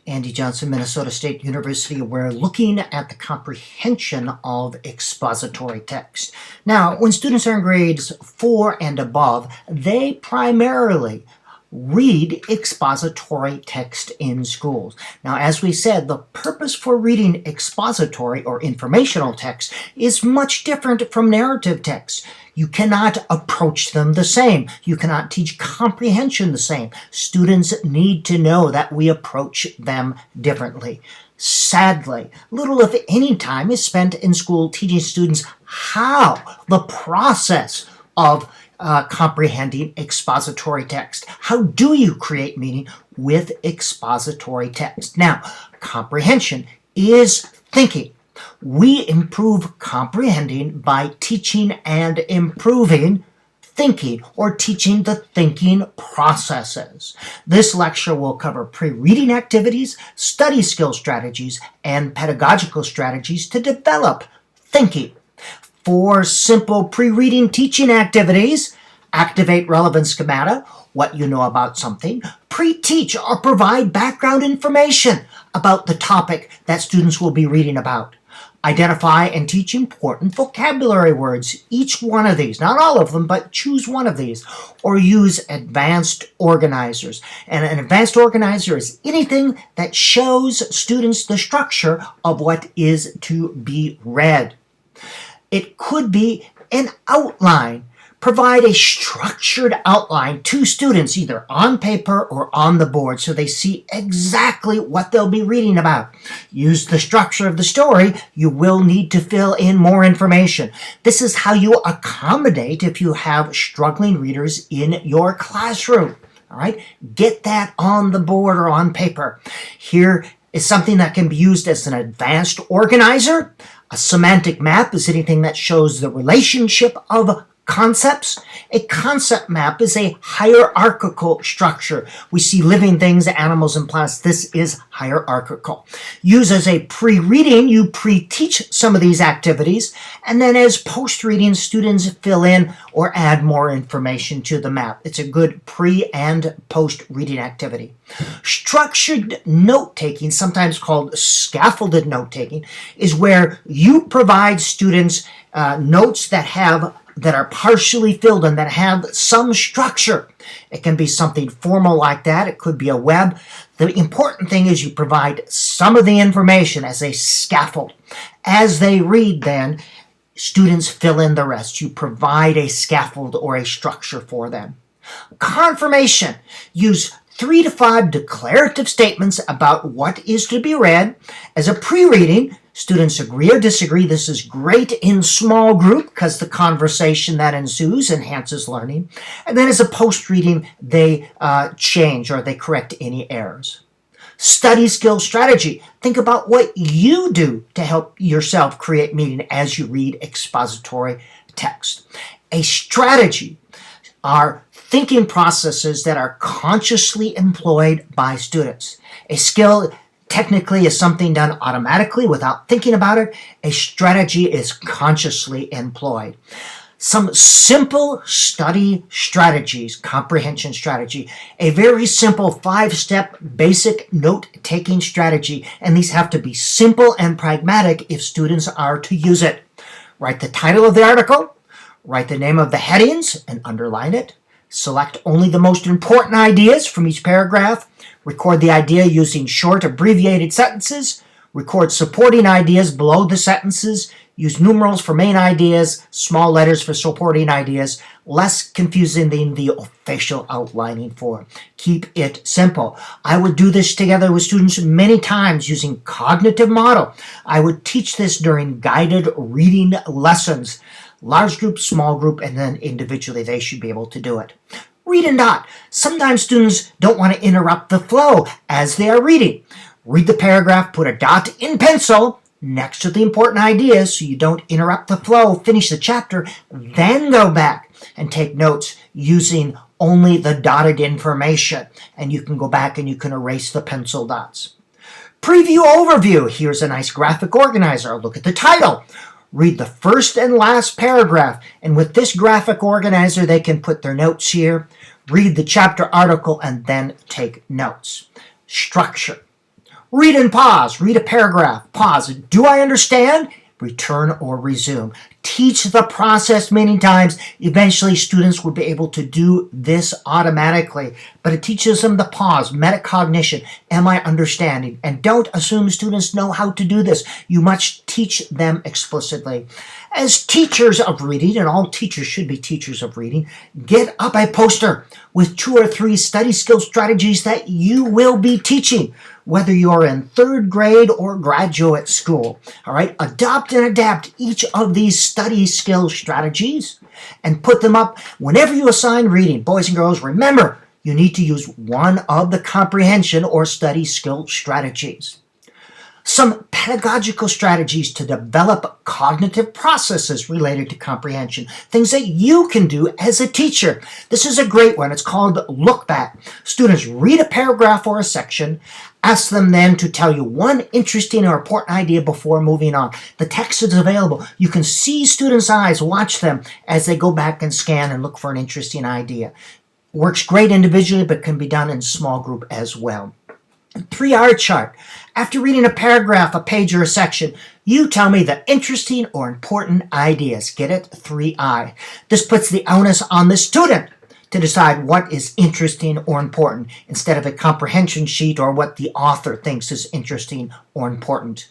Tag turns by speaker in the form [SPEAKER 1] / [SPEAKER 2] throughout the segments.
[SPEAKER 1] Andy Johnson, Minnesota State University. We're looking at the comprehension of expository text. Now, when students are in grades 4 and above, they primarily read expository text in schools. Now, as we said, the purpose for reading expository or informational text is much different from narrative text. You cannot approach them the same. You cannot teach comprehension the same. Students need to know that we approach them differently. Sadly, little if any time is spent in school teaching students how the process of comprehending expository text. How do you create meaning with expository text? Now, comprehension is thinking. We improve comprehending by teaching and improving thinking or teaching the thinking processes. This lecture will cover pre-reading activities, study skill strategies, and pedagogical strategies to develop thinking. 4 simple pre-reading teaching activities: activate relevant schemata, what you know about something, pre-teach or provide background information about the topic that students will be reading about, identify and teach important vocabulary words, each one of these, not all of them, but choose one of these, or use advanced organizers. And an advanced organizer is anything that shows students the structure of what is to be read. It could be an outline. Provide a structured outline to students either on paper or on the board so they see exactly what they'll be reading about. Use the structure of the story. You will need to fill in more information. This is how you accommodate if you have struggling readers in your classroom. All right? Get that on the board or on paper. Here is something that can be used as an advanced organizer. A semantic map is anything that shows the relationship of concepts. A concept map is a hierarchical structure. We see living things, animals, and plants. This is hierarchical. Use as a pre-reading, you pre-teach some of these activities, and then as post-reading, students fill in or add more information to the map. It's a good pre- and post-reading activity. Structured note-taking, sometimes called scaffolded note-taking, is where you provide students notes that are partially filled and that have some structure. It can be something formal like that. It could be a web. The important thing is you provide some of the information as a scaffold. As they read, then, students fill in the rest. You provide a scaffold or a structure for them. Confirmation. Use 3 to 5 declarative statements about what is to be read. As a pre-reading, students agree or disagree. This is great in small group because the conversation that ensues enhances learning. And then as a post-reading, they change or they correct any errors. Study skill strategy. Think about what you do to help yourself create meaning as you read expository text. A strategy are thinking processes that are consciously employed by students. A skill technically is something done automatically without thinking about it. A strategy is consciously employed. Some simple study strategies, comprehension strategy, a very simple 5-step basic note-taking strategy, and these have to be simple and pragmatic if students are to use it. Write the title of the article, write the name of the headings and underline it. Select only the most important ideas from each paragraph. Record the idea using short abbreviated sentences. Record supporting ideas below the sentences. Use numerals for main ideas, small letters for supporting ideas. Less confusing than the official outlining form. Keep it simple. I would do this together with students many times using cognitive model. I would teach this during guided reading lessons. Large group, small group, and then individually they should be able to do it. Read and dot. Sometimes students don't want to interrupt the flow as they are reading. Read the paragraph, put a dot in pencil next to the important ideas so you don't interrupt the flow, finish the chapter, then go back and take notes using only the dotted information. And you can go back and you can erase the pencil dots. Preview overview. Here's a nice graphic organizer. Look at the title. Read the first and last paragraph, and with this graphic organizer, they can put their notes here, read the chapter article, and then take notes. Structure. Read and pause. Read a paragraph. Pause. Do I understand? Return or resume. Teach the process many times. Eventually, students will be able to do this automatically, but it teaches them the pause, metacognition. Am I understanding? And don't assume students know how to do this. You must teach them explicitly. As teachers of reading, and all teachers should be teachers of reading, get up a poster with 2 or 3 study skill strategies that you will be teaching, whether you're in 3rd grade or graduate school. All right, adopt and adapt each of these study skill strategies and put them up whenever you assign reading. Boys and girls, remember, you need to use one of the comprehension or study skill strategies. Some pedagogical strategies to develop cognitive processes related to comprehension, things that you can do as a teacher. This is a great one. It's called Look Back. Students read a paragraph or a section. Ask them then to tell you one interesting or important idea before moving on. The text is available. You can see students' eyes, watch them as they go back and scan and look for an interesting idea. Works great individually, but can be done in small group as well. 3R chart. After reading a paragraph, a page, or a section, you tell me the interesting or important ideas. Get it? 3I. This puts the onus on the student to decide what is interesting or important instead of a comprehension sheet or what the author thinks is interesting or important.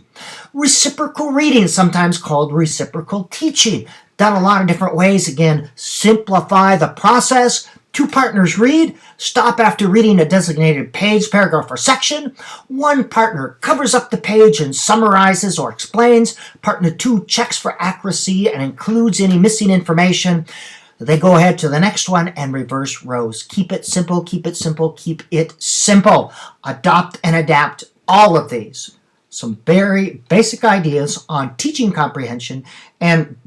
[SPEAKER 1] Reciprocal reading, sometimes called reciprocal teaching. Done a lot of different ways. Again, simplify the process. 2 partners read, stop after reading a designated page, paragraph, or section. 1 partner covers up the page and summarizes or explains. Partner 2 checks for accuracy and includes any missing information. They go ahead to the next one and reverse rows. Keep it simple, keep it simple, keep it simple. Adopt and adapt all of these. Some very basic ideas on teaching comprehension and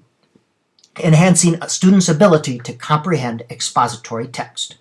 [SPEAKER 1] enhancing a student's ability to comprehend expository text.